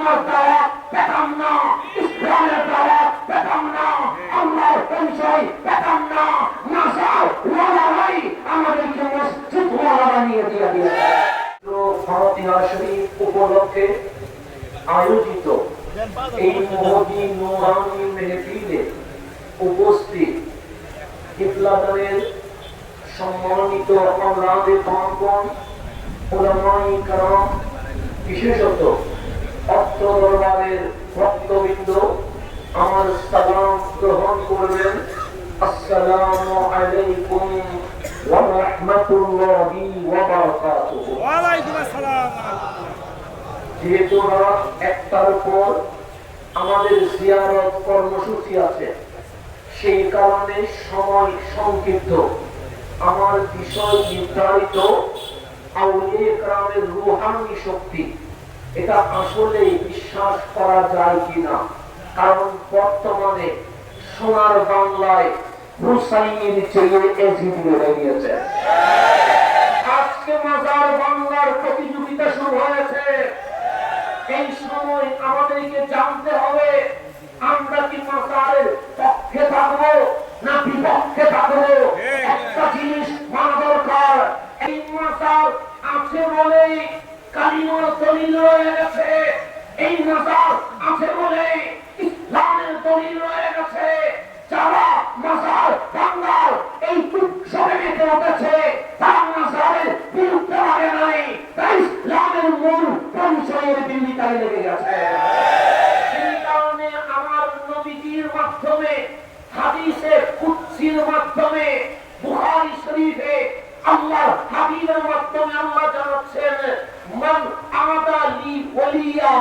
কালিমার দাওয়াত পেতাম না, ইসলামের দাওয়াত পেতাম না, আল্লাহর পরিচয় পেতাম না। মাজার ওয়ালারাই আমাদেরকে মসজিদ ওয়ালা বানিয়ে দিয়ে দিয়েছে। ফাতিহা শরীফ উপলক্ষে আয়োজিত এই মহদী নুরানি মেহফিলে উপস্থিত কিবলাদানের সম্মানিত আওলাদে পাকগণ, উলামায়ে কেরাম, বিশেষত অত্র দরবারের ভক্তবৃন্দ, আমার সালাম গ্রহণ করবেন। আসসালামু আলাইকুম ওয়া রাহমাতুল্লাহি ওয়া বারাকাতুহু। ওয়া আলাইকুম আসসালাম। যেহেতু রাত ১টার পর আমাদের জিয়ারত কর্মসূচি আছে, সেই কারণে সময় সংক্ষিপ্ত। আমার বিষয় নির্ধারিত আউলিয়া কেরামের রূহানি শক্তি, এটা আসলে বিশ্বাস করা যায় কিনা, কারণ বর্তমানে সোনার বাংলায় হুসাইনের চেয়ে এজিদ বেড়ে গিয়েছে। আজকে মাজার বাংলার প্রতিযোগিতা শুরু হয়েছে। এই সময় আমাদেরকে জানতে হবে আমরা কি মাজারের পক্ষে থাকবো না বিপক্ষে থাকবো। একটা জিনিস মানা দরকার, এই মাজার আছে বলে কালিমার দলিল রয়ে গেছে, এই মাজার আছে বলে ইসলামের দলিল রয়ে গেছে। যারা মাজার বাংলার এই উৎসবে মেতে উঠেছে তারা মাজারের বিরুদ্ধে লাগে নাই, তাই ইসলামের মূল পরিচয়ের বিরোধিতায় লেগে গেছে। সেই কারণে আমার নবীজির মাধ্যমে, হাদিসে কুদসির মাধ্যমে, বুখারী শরীফে আল্লাহর হাবিবের মাধ্যমে আল্লাহ জানাচ্ছেন, মান আদা লি ওলিয়া,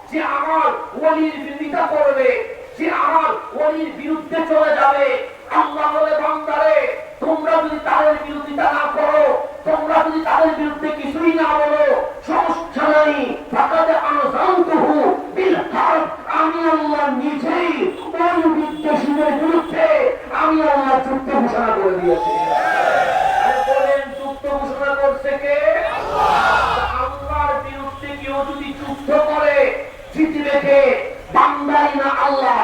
যে আমার ওলির বিরোধিতা করবে, যে আমার ওলির বিরুদ্ধে চলে যাবে, আল্লাহ বলে বান্দারে তোমরা যদি তাদের বিরোধিতা না করো, তোমরা যদি তাদের বিরুদ্ধে কিছুই না বলো, সমস্যা নাই। ফাকাদ আনজামতুহু বিল হারব, আমি আল্লাহ নিজেই ওই বিদ্বেষীদের বিরুদ্ধে আমি আল্লাহ যুদ্ধ ঘোষণা করে দিয়েছি। বলেন যুদ্ধ ঘোষণা করছে কে? আল্লাহর বিরুদ্ধে কেউ যদি যুদ্ধ করে জিতবে কে? বান্দাই না আল্লাহ?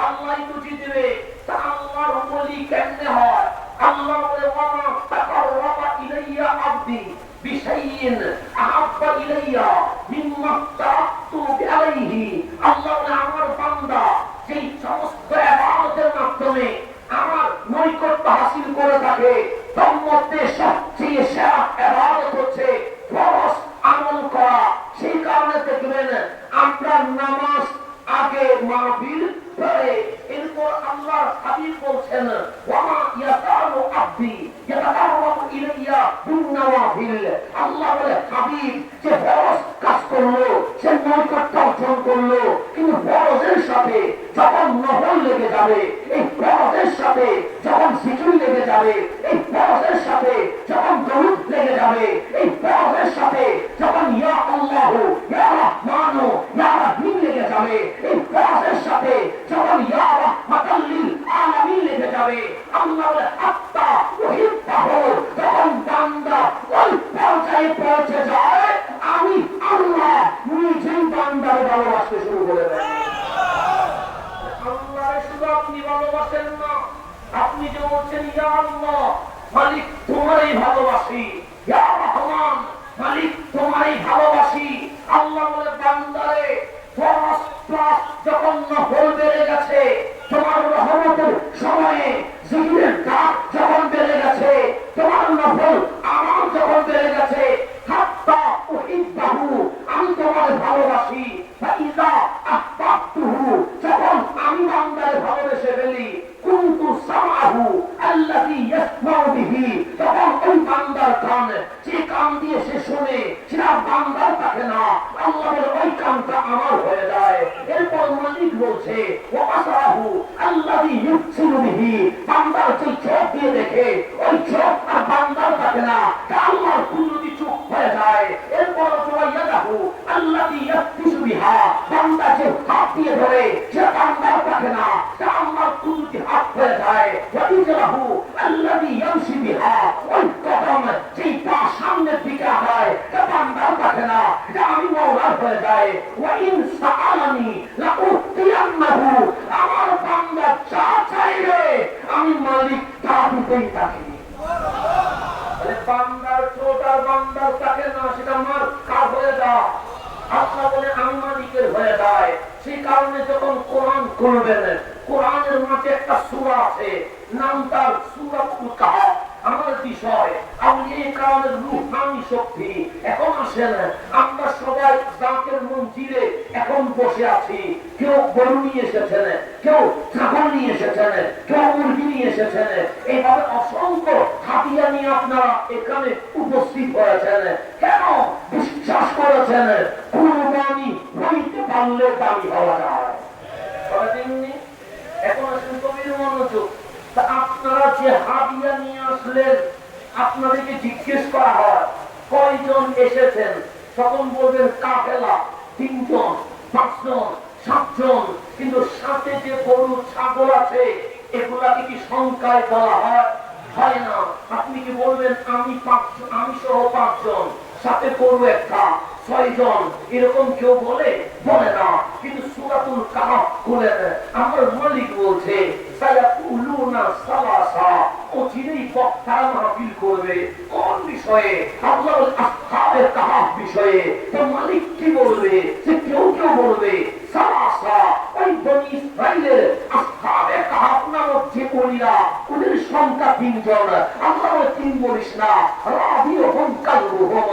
আল্লাহই তো জিতবে। তা আল্লাহর ওলি কেমনে হয়? আল্লাহ বলে ওয়ামা তাকাররাবা ইলাইয়া আবদি বিশাইইন আহাব্বা ইলাইয়া মিম্মা তারাকতু বিআলাইহি। আল্লাহ বলে আমার বান্দা যেই সমস্ত ইবাদতের মাধ্যমে আমার নৈকট্য হাসিল করে থাকে, তার মধ্যে সবচেয়ে সেরা ইবাদত হচ্ছে ফরজ আমল করা। সেই কারণে দেখবেন আমরা নামাজ আগে মাহফিল পড়ে, এরপর আল্লাহর হাবিব বলছেন ওয়ামা ইয়াতালু আবদি ইয়াতাকাররাবু ইলাইয়া বিন-নওয়াফিল। আল্লাহ বলে হাবিব যে ফরজ কাজ করলো, সে নৈকট্য অর্জন করলো, কিন্তু ফরজের সাথে যখন নফল লেগে যাবে, এই ফরজের সাথে যখন জিকির লেগে যাবে, এই ফরজের সাথে যখন দরুদ লেগে যাবে, এই ফরজের সাথে যখন ইয়া আল্লাহু ইয়া রাহমানু ইয়া রাহিম লেগে যাবে, এই ফরজের সাথে যখন ইয়া রাহমাতাল লিল আলামিন লেগে যাবে, আল্লাহ বলে আত্তা ওহিব্বাহু, যখন বান্দা ওই পর্যায়ে পৌঁছে যায়, আমি আল্লাহ নিজেই বান্দাকে ভালোবাসতে শুরু করে দেয়। আল্লাহরে শুধু আপনি ভালোবাসেন না, আপনি যে বলছেন ইয়া আল্লাহ মালিক তোমারই ভালোবাসি, ইয়া রহমান মালিক তোমারই ভালোবাসি। আল্লাহ বলে বান্দারে ফরজ প্লাস যখন নফল বেড়ে গেছে, তোমার রহমতের সময়ে জিকিরের ডাক যখন বেড়ে গেছে, তোমার নফল আমল যখন বেড়ে গেছে, হাত্তা উহিব্বাহু, আমি তোমাকে ভালোবাসি। ফাইযা আহবাবতুহু, যখন আমি বান্দারে ভালোবেসে ফেলি, কুনতু সামাহু আল্লাযী ইয়াসমাউ বিহি, তখন ওই বান্দার কান, যে কান দিয়ে সে শুনে, সেটা বান্দার থাকে না, আল্লাহর ওই কানটা আমার হয়ে যায়। এরপর মালিক বলছে ওয়া বাসারাহু আল্লাযী ইউবসিরু বিহি, বান্দার যে চোখ দিয়ে দেখে, ওই চোখ আর বান্দার থাকে না, আল্লাহর কুদরতি চোখ হয়ে যায়। এরপর ইয়াদাহু আল্লাযী ইয়াবতিশু বিহা, বান্দা যে হাত দিয়ে ধরে, সেটা বান্দার থাকে না, আল্লাহর কুদরতি হাত হয়ে যায়। ওয়া ইজরাহু আল্লাযী ইয়ামশি বিহা, ওই কদম যেই পা সামনের দিকে আগায়, এটা বান্দার থাকে না, এটা আমি মাওলার হয়ে যায়। ওয়া থাকে। বান্দার ছোট আর বান্দার থাকে না, সেটা মার কাজ হয়ে যায়। আল্লাহ বলে আমি মালিকের হয়ে যায়। সেই কারণে যখন কোরআন খুলবেন, কোরআনের মাঝে একটা সূরা আছে, নাম তার সূরাতুল কাহফ। আমার বিষয় আউলিয়া কেরামের রূহানি শক্তি। এখন আসেন, আমরা সবাই জাকের মঞ্জিলে এখন বসে আছি। কেউ গরু নিয়ে এসেছেন, কেউ ছাগল নিয়ে এসেছেন, কেউ মুরগি নিয়ে এসেছেন। এইভাবে অসংখ্য হাতিয়া নিয়ে আপনারা এখানে উপস্থিত হয়েছেন। কেন? বিশ্বাস করেছেন কুরবানি হইতে পারলে দামি হওয়া যায়। এখন আসেন কবির মনোযোগ। আপনারা যে হাদিয়া নিয়ে আসলেন, আপনাদেরকে জিজ্ঞেস করা হয় কয়জন এসেছেন, তখন বলবেন কাফেলা 3 জন, 5 জন, 7 জন। কিন্তু সাথে যে গরু ছাগল আছে, এগুলাকে কি সংখ্যায় বলা হয় না? আপনি কি বলবেন আমি সহ 5 জন, সাথে গরু একটা, 6 জন, এরকম কেউ বলে না। কিন্তু সূরাতুল কাহফ খুলেন, আমার মালিক বলছে সায়াকুলুনা সালাসা, অচিরেই বক্তারা মাহফিল করবে। কোন বিষয়ে? আল্লাহর আসহাবের কাহফ বিষয়ে। তো মালিক কি বলবে? যে কেউ বলবে সালাসা, ওই বনী ইসরাইলের আসহাবের কাহফ নামক যে বলিরা, ওদের সংখ্যা 3 জন। আল্লাহ বলে 3 বলিস না, রাবিউহুম কালবুহুম,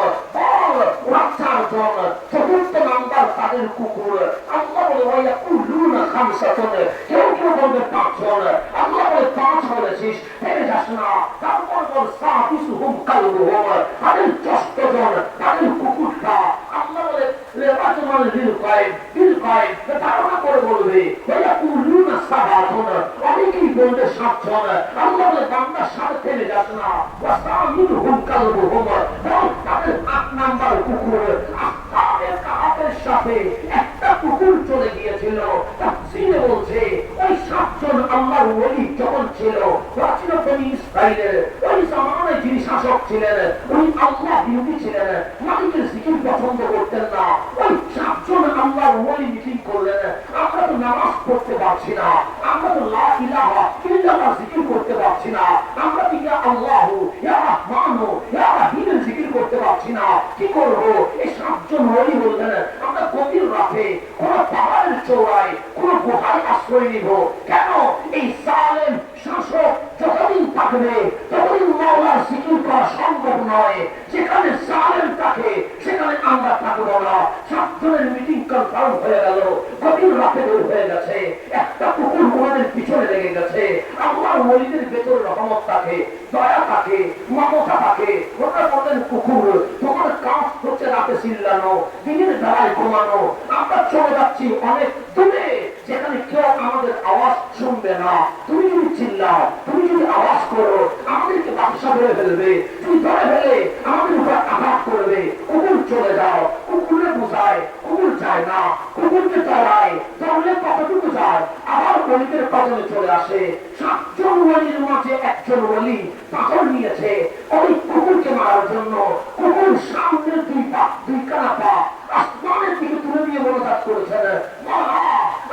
ওরা 4 জন, চতুর্থ নাম্বার তাদের কুকুর। আল্লাহ বলে ওয়ায়াকুলুনা খামসাতুন, কেউ বলবে 5 জন। আল্লাহ বলে 5 বলেছিস, হেরে যাস না। তারপর বল সাদিসুহুম কালবুহুম, তাদের 6 জন, তাদের কুকুরটা। আল্লাহ বলে লেবাজমান লিল গায়ব, ধারণা করে বলবে ওয়ায়াকুলুনা সাবাতুন, অনেকেই বলবে 7 জন। আল্লাহ বলে বান্দার সাথে থেমে যাস না, ওয়াসামিনুহুম কালবুহুম, তাদের 8 নাম্বার কুকুর। আসহাবের কাহফের সাথে একটা কুকুর চলে গিয়েছিল। তাফসীরে বলছে ওই 7 জন আল্লাহর ওলি যখন ছিল, ওরা ছিল বনী ইসরাইলের। ওই জামানায় যিনি শাসক ছিলেন, উনি আল্লাহ বিরোধী ছিলেন, মালিকের জিকির পছন্দ করতেন না। ওই 7 জন আল্লাহর ওলি মিটিং করলেন, আমরা তো নামাজ পড়তে পারছি না, আমরা তো লা ইলাহা ইল্লাল্লাহ জিকির করতে পারছি না, আমরা তো ইয়া আল্লাহু ইয়া রাহমানু ইয়া রাহিমের জিকির করতে পারছি না, কি করব? এই 7 জন ওলি বললেন আমরা গভীর রাতে কোন পাহাড়ের চূড়ায় কোন গুহায় আশ্রয় নিব। কেন? এই জালেম শাসক যতদিন থাকবে ততদিন মাওলার জিকির করা সম্ভব নয়। যেখানে জালেম থাকে সেখানে আমরা থাকবো না। 7 জনের মিটিং কনফার্ম হয়ে গেল, গভীর রাতে বের হয়ে গেছে। একটা কুকুর ওনাদের পিছনে লেগে গেছে। আল্লাহর ওলিদের ভেতরে রহমত থাকে, দয়া থাকে, মমতা থাকে। ওরা বলেন কুকুর, তোমার কাজ হচ্ছে রাতে চিল্লানো, দিনের বেলায় ঘুমানো। আমরা চলে যাচ্ছি অনেক দূরে, যেখানে কেউ আমাদের আওয়াজ শুনবে না। তুমি যদি চিল্লাও, তুমি যদি আওয়াজ করো, আমাদেরকে বাদশা ধরে ফেলবে। তুমি ধরে ফেলে আমাদের উপর আঘাত করবে। কুকুর চলে যাও। কুকুরে বোঝায়, কুকুর যায় না। কুকুরকে চড়ায়, চড়লে কতটুকু যায়, আবার ওলিদের কদমে চলে আসে। 7 জন ওলির মাঝে একজন ওলি পাথর নিয়েছে ওই কুকুরকে মারার জন্য। কুকুর সামনের 2 পা, 2 কানা পা আসমানের দিকে তুলে দিয়ে মনোজাত করেছেন,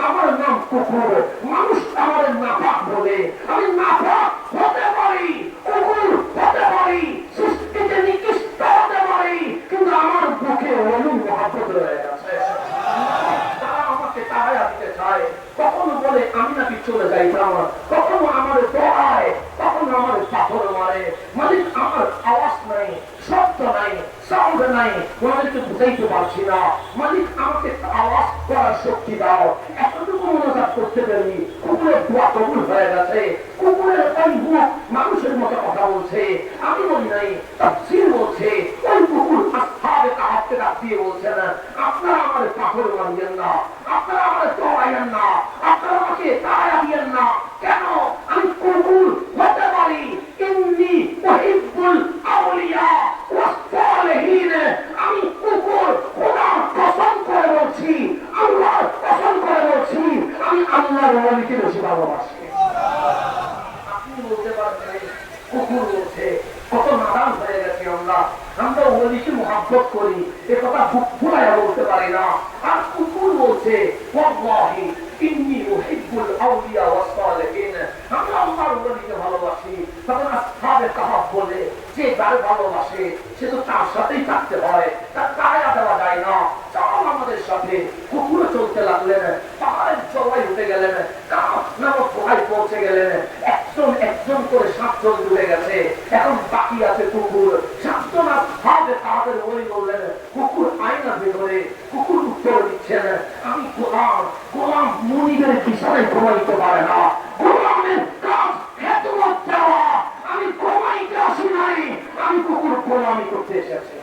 আমার নাম কুকুর, মানুষ আমার নাপাক বলে, আমি নাপাক হতে পারি, কুকুর হতে পারি, সৃষ্টিতে নিকৃষ্ট হতে পারি, কিন্তু আমার বুকে অলি মহব্বত রয়ে গেছে। তারা আমাকে তাড়াইয়া দিতে চায়। কখনো বলে আমি নাকি চলে যাইতাম, কখনো আমার দোয়ায়, কখনো আমার পাথর মারে। মালিক আমার আওয়াজ নাই, শব্দ নাই, সাউন্ড নাই, ওনাদেরকে বুঝাইতে পারছি না। মালিক আমাকে আওয়াজ করার শক্তি দাও। এতটুকু মনোজাত করতে পারি, কুকুরের দোয়া কবুল হয়ে গেছে। কুকুরের ওই মুখ মানুষের মতো কথা বলছে, আমি বলি নাই। তাফসীর বলছে ওই কুকুর আসহাবে কাহফকে ডাক দিয়ে বলছেন, আপনারা আমার পাথর মারিয়েন না, আপনারা আমার দৌড়াইয়েন না, আপনারা আমাকে তাড়াইয়া দিয়েন না। কেন? আমি কুকুর হতে পারি। ইন্নী উহিব্বুল আউলিয়া ওয়াস সালিহিন, আমি কুকুর। খোদার কসম করে বলছি, আল্লাহর কসম করে বলছি, আমি আল্লাহর ওলিকে বেশি ভালোবাসি। আপনি বলতে পারবেন কুকুর বলছে, কত নাদান হয়ে গেছি আমরা। আমরা ওলিকে মুহাব্বত করি, এ কথা বুক ফুলাইয়া বলতে পারি না। আর কুকুর বলছে ওয়াল্লাহি ইন্নী উহিব্বুল আউলিয়া ওয়াস সালিহিন, আমি আল্লাহর ওলিকে ভালোবাসি। তখন আসহাবে কাহাফ বলে যে যারে ভালোবাসে সে তো তার সাথেই থাকতে হয়, তার কায়া দেওয়া যায় না, চল আমাদের সাথে। কুকুরে চলতে লাগলেন, পাহাড়ের চড়াই উঠে গেলেন, কাহাফ নামক গুহায় পৌঁছে গেলেন। একজন একজন করে 7 জন ডুবে গেছে, এখন বাকি আছে কুকুর। 7 জন আসহাবে কাহাফের ওই বললেন, কুকুর আয়নার ভেতরে। কুকুর উত্তর দিচ্ছেন, আমি গোলাম, গোলাম মুনিবের বিছানায় ঘুমাইতে পারে না, গোলামের কাজ খেদমত দেওয়া, আমি ঘুমাইতে আসি নাই, আমি কুকুর গোলামি করতে এসেছি।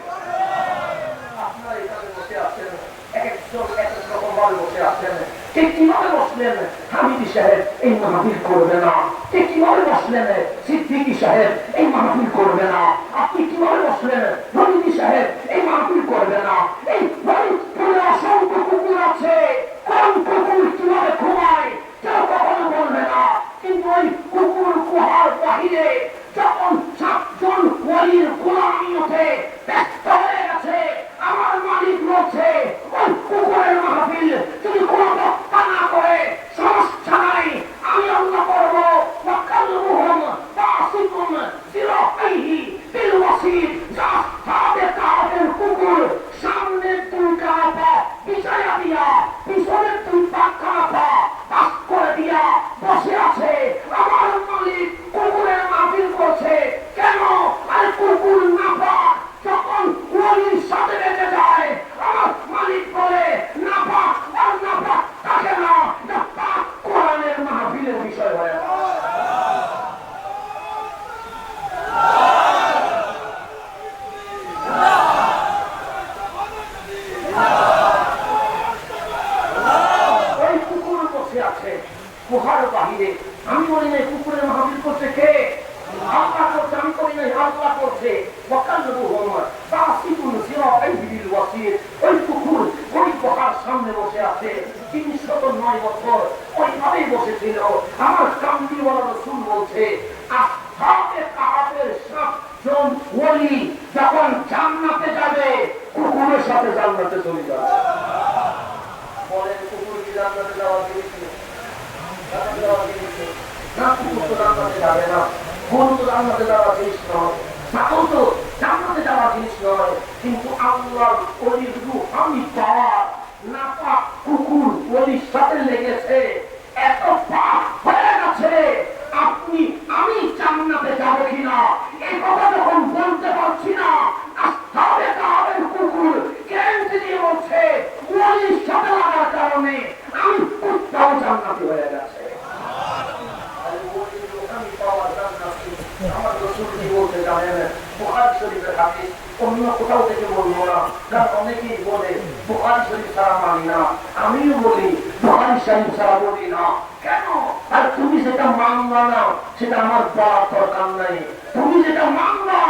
আপনারা এখানে বসে আছেন, এক একজন এক এক রকম ভাবে বসে আছেন। কে কিভাবে বসলেন? হামিদি সাহেব এই মাহফিল করবে না। কে কিভাবে বসলেন? সিদ্দিকী সাহেব এই মাহফিল করবে না। আপনি কিভাবে বসলেন? হামিদি সাহেব এই মাহফিল করবে না। এই ফরিদপুরে অসংখ্য কুকুর আছে, কোন কুকুর কিভাবে ঘুমায় কেউ কখনো বলবে না। কিন্তু ওই কুকুর গুহার বাহিরে যখন 7 জন ওয়ালির গোলামিয়তে ব্যস্ত হয়ে গেছে, আমার মালিক বলছে ওই কুকুরের মাহফিল যদি কোনো বক্তা না করে সমস্যা নাই, আমি আল্লাহ করব। ওয়াকাল্লুহুম বাসিকুম জিরাইহি বিল ওয়াসিদ, যা সাবে কাদের কুকুর সামনে 2 পা বিছায়া দিয়া, পিছনে 2 পা পাস করে দিয়া বসে আছে। আমার মালিক কুকুরের মাহফিল করছে কেন? আর কুকুর নাপাক যখন ওলির সাথে বেঁচে যায়, আমার মালিক বলে নাপাক আর নাপাক থাকে না, পাক কোরআনের মাহফিলের বিষয় হয়ে যায়। ওই কুকুর বসে আছে গুহার বাহিরে। আমি বলি নাই কুকুরের মাহফিল করছে কে? আল্লাহ করছে। আমি করি নাই, আল্লাহ করছে। ওয়াকাল্লুহুম বাসিকুম জিরাইহি বিল ওয়াসিদ, ওই কুকুর ওই গুহার সামনে বসে আছে। 309 বছর ওইভাবেই বসেছিল। আমার কামলিওয়ালা রাসূল বলছে, আসহাবে কাহাফের 7 জন ওলি যখন জান্নাতে যাবে, কুকুরের সাথে জান্নাতে চলে যাবে। বলেন কুকুর কি জান্নাতে যাওয়ার জিনিস? না, কুকুর তো জান্নাতে যাবে না, গরু তো জান্নাতে যাওয়ার জিনিস নয়, ছাগল তো জান্নাতে যাওয়ার জিনিস নয়। কিন্তু আল্লাহর ওলির রূহ আমি পাওয়ার নাপাক কুকুর ওলির সাথে লেগেছে, এত পাপ হয়ে গেছে। আপনি আমি জান্নাতে যাব কিনা এই কথা যখন বলতে পারছি না, আসহাবে কাহাফের কুকুর গ্যারান্টি দিয়ে বলছে ওলির সাথে লাগার কারণে আমি কুত্তাও জান্নাতি হয়ে গেছে। আমার রাসূল কি বলতে জানেন? বুখারী শরীফের হাদিস, অন্য কোথাও থেকে বলবো না, কারণ অনেকেই বলে বুখারী শরীফ ছাড়া মানি না। আমিও বলি বুখারী শরীফ ছাড়া বলি না। কেন? আর তুমি যেটা মানবা না সেটা আমার বলার দরকার নাই। তুমি যেটা মানবা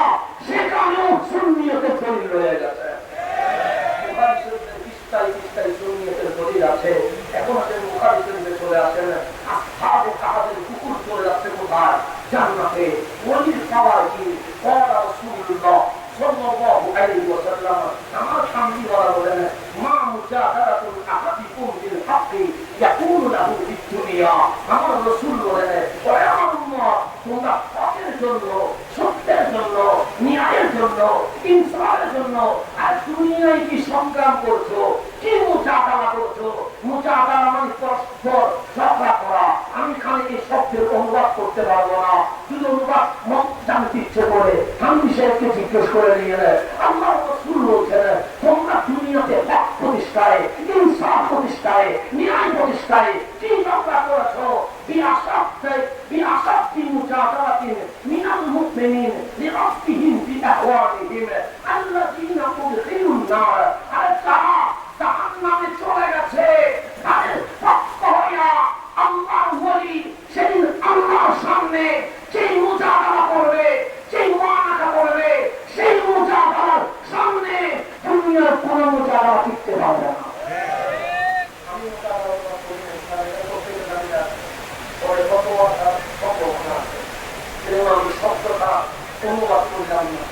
সেটাও সুন্নিয়তের দলিল হয়ে গেছে। বুখারী শরীফের পৃষ্ঠায় পৃষ্ঠায় সুন্নিয়তের দলিল আছে। এখন আপনি বুখারী শরীফে চলে আসেন, আসহাবে কাহাফের কুকুর চলে যাচ্ছে কোথায়? জান্নাতে। ওলির পাওয়ার কি? ক্বালা রাসূলুল্লাহ সাল্লাল্লাহু আলাইহি ওয়াসাল্লাম, আমার কামলিওয়ালা বলেন, মা মুজাহাদাতুল আহাদিকুম বিল হাক্কি ইয়াকুনু লাহু ফিদ দুনিয়া। আমার রাসূল বলেন, ও আমার উম্মত, তোমরা হকের জন্য, সত্যের জন্য, ন্যায়ের জন্য, ইনসাফের জন্য আর দুনিয়ায় কি সংগ্রাম করছো, কি মুজাহাদা করছো? মুজাহাদা মানে পরস্পর ঝগড়া করা। আমি খালি এই শব্দের অনুবাদ করতে পারবো না, শুধু অনুবাদ মত জানতে ইচ্ছে করে আমি সাহেবকে জিজ্ঞেস করে নিয়ে আল্লাহ রাসূল বলছেন, তোমরা দুনিয়াতে হক প্রতিষ্ঠায়, ইনসাফ প্রতিষ্ঠায়, ন্যায় প্রতিষ্ঠায় কি ঝগড়া করেছো? বিআসাবতি মুজাদালাতিন মিনাল মুমিনিন লিরাব্বিহিম বিআহওয়ানিহিম আল্লাযীনা উদখিলুন নার। আর তারা জাহান্নামে চলে গেছে, তাদের পক্ষ হইয়া আল্লাহর ওলি সেদিন আল্লাহর সামনে সেই মুজাদালা করবে, সেই মুআনাকা করবে, সেই মুজাদালার সামনে দুনিয়ার কোনো মুজাদালা টিকতে পারবে না। আমি মুজাদালা করি না, পরে কত কথা, কত কথা, আমি শব্দটা অনুবাদ করলাম না।